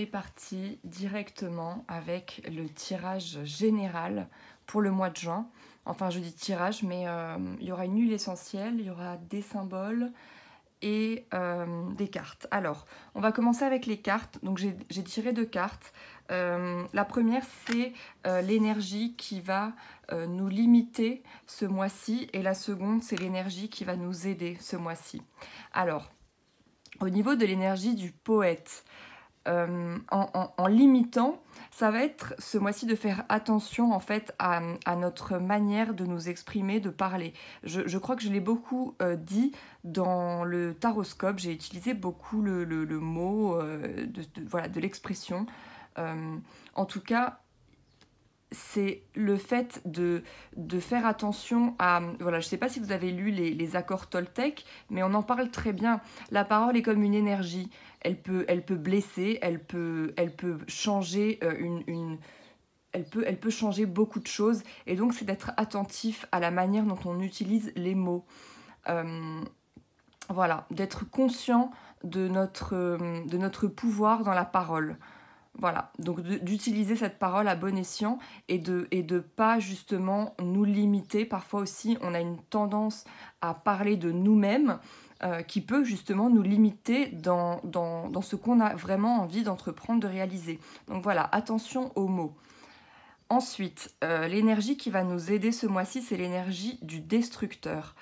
est parti directement avec le tirage général pour le mois de juin. Enfin, je dis tirage, mais il y aura une huile essentielle, il y aura des symboles et des cartes. Alors, on va commencer avec les cartes. Donc, j'ai tiré 2 cartes. La première, c'est l'énergie qui va nous limiter ce mois-ci. Et la seconde, c'est l'énergie qui va nous aider ce mois-ci. Alors, au niveau de l'énergie du poète, en limitant, ça va être ce mois-ci de faire attention en fait à notre manière de nous exprimer, de parler. Je crois que je l'ai beaucoup dit dans le taroscope, j'ai utilisé beaucoup le mot voilà, de l'expression. En tout cas, c'est le fait de faire attention à... Voilà, je ne sais pas si vous avez lu les accords Toltec, mais on en parle très bien. La parole est comme une énergie. Elle peut blesser, elle peut changer elle peut changer beaucoup de choses. Et donc, c'est d'être attentif à la manière dont on utilise les mots. Voilà, d'être conscient de notre pouvoir dans la parole. Voilà, donc d'utiliser cette parole à bon escient et de pas justement nous limiter. Parfois aussi, on a une tendance à parler de nous-mêmes qui peut justement nous limiter dans ce qu'on a vraiment envie d'entreprendre, de réaliser. Donc voilà, attention aux mots. Ensuite, l'énergie qui va nous aider ce mois-ci, c'est l'énergie du destructeur.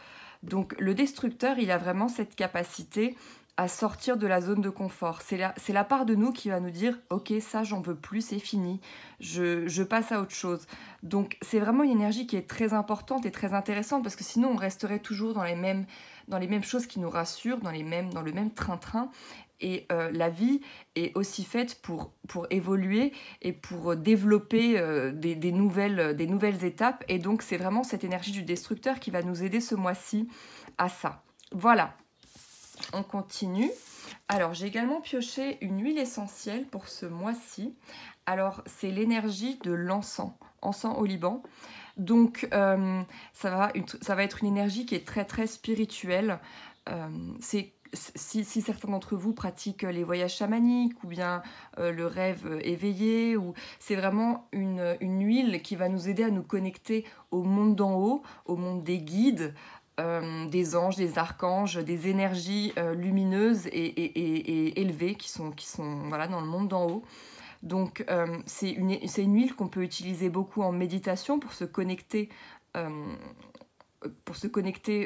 Donc le destructeur, il a vraiment cette capacité à sortir de la zone de confort. C'est la part de nous qui va nous dire « Ok, ça, j'en veux plus, c'est fini, je passe à autre chose ». Donc c'est vraiment une énergie qui est très importante et très intéressante parce que sinon, on resterait toujours dans les mêmes choses qui nous rassurent, dans le même train-train. Et la vie est aussi faite pour évoluer et pour développer des nouvelles étapes. Et donc, c'est vraiment cette énergie du destructeur qui va nous aider ce mois-ci à ça. Voilà, on continue. Alors, j'ai également pioché une huile essentielle pour ce mois-ci. Alors, c'est l'énergie de l'encens, encens au Liban. Donc, ça va être une énergie qui est très, très spirituelle. Si certains d'entre vous pratiquent les voyages chamaniques ou bien le rêve éveillé, c'est vraiment une huile qui va nous aider à nous connecter au monde d'en haut, au monde des guides, des anges, des archanges, des énergies lumineuses et élevées qui sont voilà, dans le monde d'en haut. Donc c'est une huile qu'on peut utiliser beaucoup en méditation pour se connecter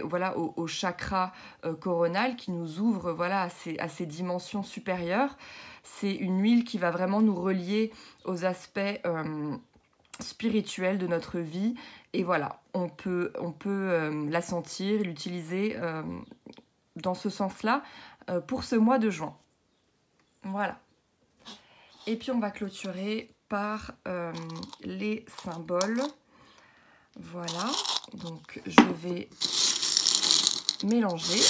voilà, au chakra coronal qui nous ouvre voilà, à ces dimensions supérieures. C'est une huile qui va vraiment nous relier aux aspects spirituels de notre vie. Et voilà, on peut la sentir, l'utiliser dans ce sens-là pour ce mois de juin. Voilà. Et puis on va clôturer par les symboles. Voilà, donc je vais mélanger.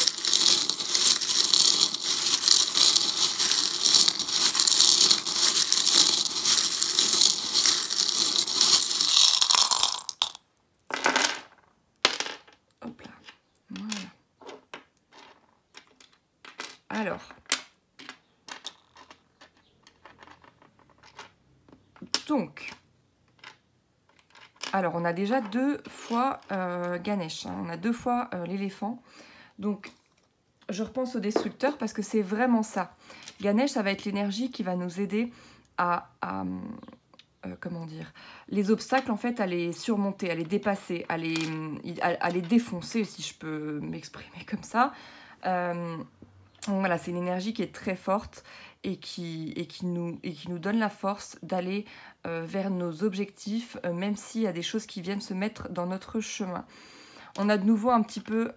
Hop là, voilà. Alors, on a déjà 2 fois Ganesh, hein, on a 2 fois l'éléphant. Donc, je repense au destructeur parce que c'est vraiment ça. Ganesh, ça va être l'énergie qui va nous aider à comment dire, les obstacles, en fait, à les surmonter, à les dépasser, à les défoncer, si je peux m'exprimer comme ça. Donc voilà, c'est une énergie qui est très forte et qui nous donne la force d'aller vers nos objectifs, même s'il y a des choses qui viennent se mettre dans notre chemin. On a de nouveau un petit peu,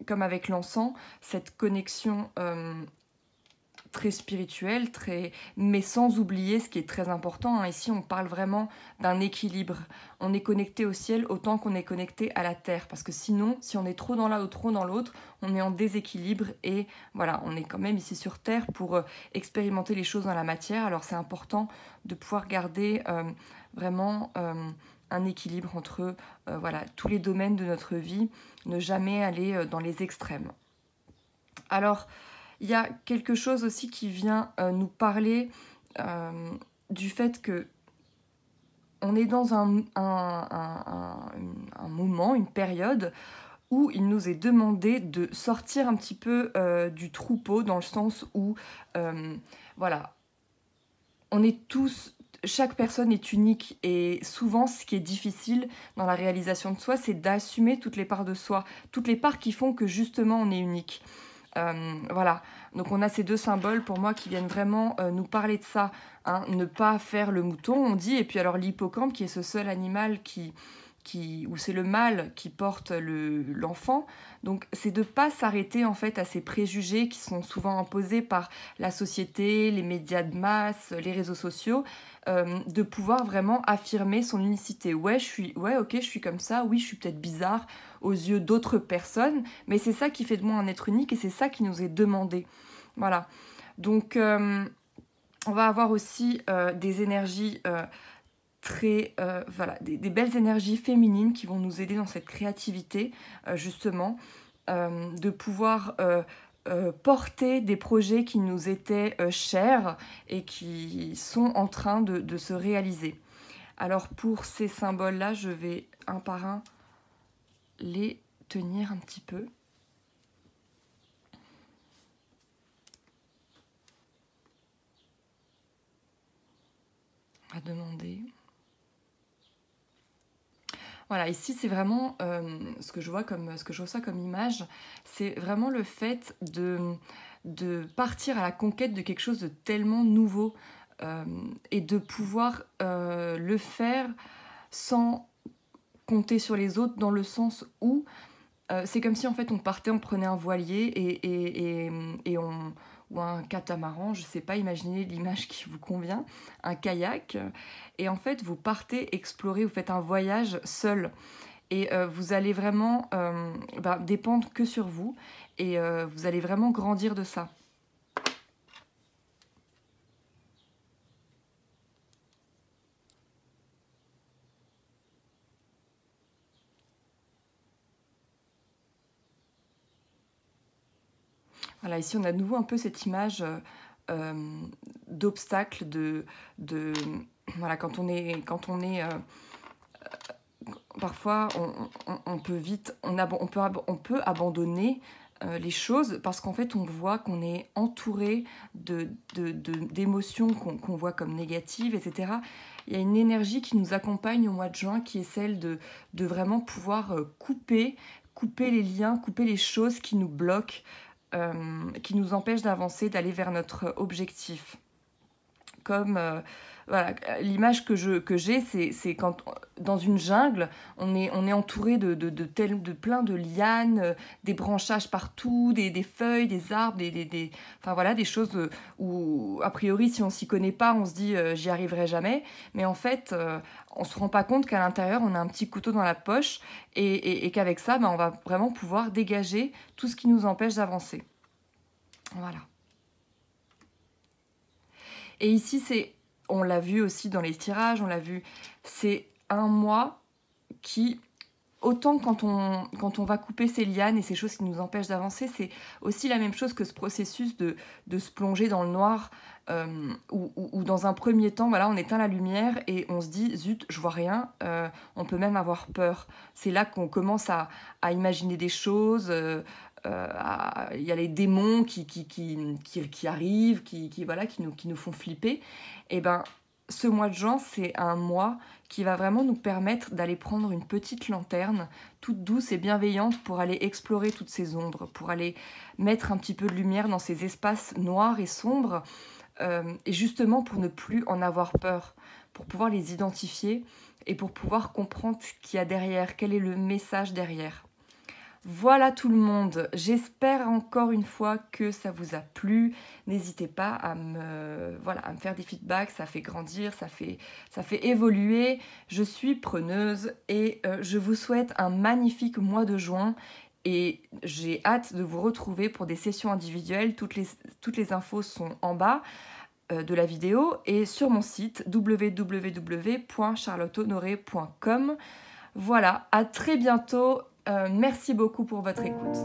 comme avec l'encens, cette connexion très spirituelle, mais sans oublier ce qui est très important. Hein. Ici, on parle vraiment d'un équilibre. On est connecté au ciel autant qu'on est connecté à la terre. Parce que sinon, si on est trop dans l'un ou trop dans l'autre, on est en déséquilibre. Et voilà, on est quand même ici sur terre pour expérimenter les choses dans la matière. Alors, c'est important de pouvoir garder vraiment un équilibre entre voilà, tous les domaines de notre vie. Ne jamais aller dans les extrêmes. Alors, il y a quelque chose aussi qui vient nous parler du fait que on est dans un moment, une période où il nous est demandé de sortir un petit peu du troupeau, dans le sens où, voilà, on est tous, chaque personne est unique, et souvent ce qui est difficile dans la réalisation de soi, c'est d'assumer toutes les parts de soi, toutes les parts qui font que justement on est unique. Voilà, donc on a ces deux symboles pour moi qui viennent vraiment nous parler de ça, hein. Ne pas faire le mouton, on dit, et puis alors l'hippocampe qui est ce seul animal où c'est le mâle qui porte l'enfant. Donc c'est de ne pas s'arrêter en fait à ces préjugés qui sont souvent imposés par la société, les médias de masse, les réseaux sociaux, de pouvoir vraiment affirmer son unicité. Ouais, ok, je suis comme ça, oui, je suis peut-être bizarre aux yeux d'autres personnes, mais c'est ça qui fait de moi un être unique, et c'est ça qui nous est demandé. Voilà. Donc on va avoir aussi des énergies voilà, des belles énergies féminines qui vont nous aider dans cette créativité, justement, de pouvoir porter des projets qui nous étaient chers et qui sont en train de se réaliser. Alors pour ces symboles-là, je vais un par un les tenir un petit peu. On va demander... Voilà, ici c'est vraiment ce que je vois ça comme image, c'est vraiment le fait de partir à la conquête de quelque chose de tellement nouveau, et de pouvoir le faire sans compter sur les autres, dans le sens où c'est comme si en fait on partait, on prenait un voilier ou un catamaran, je sais pas, imaginez l'image qui vous convient, un kayak, et en fait vous partez explorer, vous faites un voyage seul, et vous allez vraiment dépendre que sur vous, et vous allez vraiment grandir de ça. Voilà, ici on a de nouveau un peu cette image d'obstacle, voilà, quand on est parfois on peut vite, on peut abandonner les choses, parce qu'en fait on voit qu'on est entouré d'émotions qu'on voit comme négatives, etc. Il y a une énergie qui nous accompagne au mois de juin, qui est celle de vraiment pouvoir couper les liens, couper les choses qui nous bloquent, qui nous empêchent d'avancer, d'aller vers notre objectif. Comme voilà, l'image que j'ai, c'est quand dans une jungle, on est entouré de plein de lianes, des branchages partout, des feuilles, des arbres, enfin voilà, des choses où a priori si on s'y connaît pas, on se dit j'y arriverai jamais, mais en fait on se rend pas compte qu'à l'intérieur on a un petit couteau dans la poche, et qu'avec ça on va vraiment pouvoir dégager tout ce qui nous empêche d'avancer. Voilà. Et ici, on l'a vu aussi dans les tirages, on l'a vu, c'est un mois qui, autant quand on va couper ces lianes et ces choses qui nous empêchent d'avancer, c'est aussi la même chose que ce processus de se plonger dans le noir, où dans un premier temps, voilà, on éteint la lumière et on se dit « zut, je vois rien », on peut même avoir peur. C'est là qu'on commence à imaginer des choses, il y a les démons qui arrivent, qui nous font flipper. Et ben, ce mois de juin, c'est un mois qui va vraiment nous permettre d'aller prendre une petite lanterne toute douce et bienveillante pour aller explorer toutes ces ombres, pour aller mettre un petit peu de lumière dans ces espaces noirs et sombres, et justement pour ne plus en avoir peur, pour pouvoir les identifier et pour pouvoir comprendre ce qu'il y a derrière, quel est le message derrière. Voilà tout le monde, j'espère encore une fois que ça vous a plu. N'hésitez pas à me faire des feedbacks, ça fait grandir, ça fait évoluer. Je suis preneuse, et je vous souhaite un magnifique mois de juin, et j'ai hâte de vous retrouver pour des sessions individuelles. Toutes les infos sont en bas de la vidéo et sur mon site www.charlottehonoré.com. Voilà, à très bientôt. Merci beaucoup pour votre écoute.